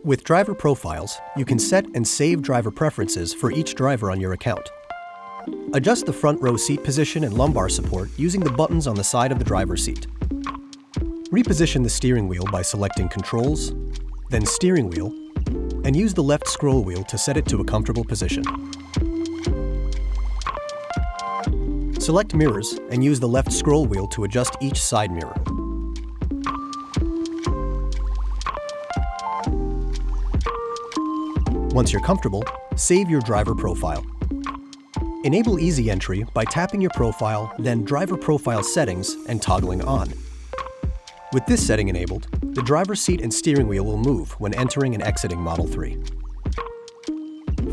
With driver profiles, you can set and save driver preferences for each driver on your account. Adjust the front row seat position and lumbar support using the buttons on the side of the driver's seat. Reposition the steering wheel by selecting Controls, then Steering Wheel, and use the left scroll wheel to set it to a comfortable position. Select Mirrors and use the left scroll wheel to adjust each side mirror. Once you're comfortable, save your driver profile. Enable Easy Entry by tapping your profile, then Driver Profile Settings and toggling On. With this setting enabled, the driver's seat and steering wheel will move when entering and exiting Model 3.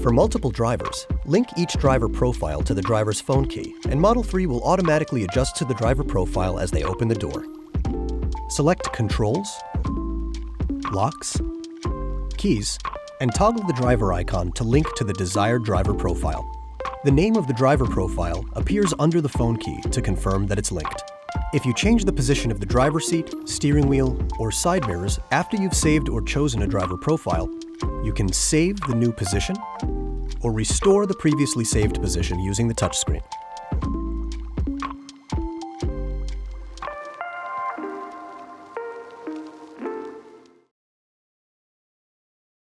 For multiple drivers, link each driver profile to the driver's phone key, and Model 3 will automatically adjust to the driver profile as they open the door. Select Controls, Locks, Keys, and toggle the driver icon to link to the desired driver profile. The name of the driver profile appears under the phone key to confirm that it's linked. If you change the position of the driver's seat, steering wheel, or side mirrors after you've saved or chosen a driver profile, you can save the new position or restore the previously saved position using the touchscreen.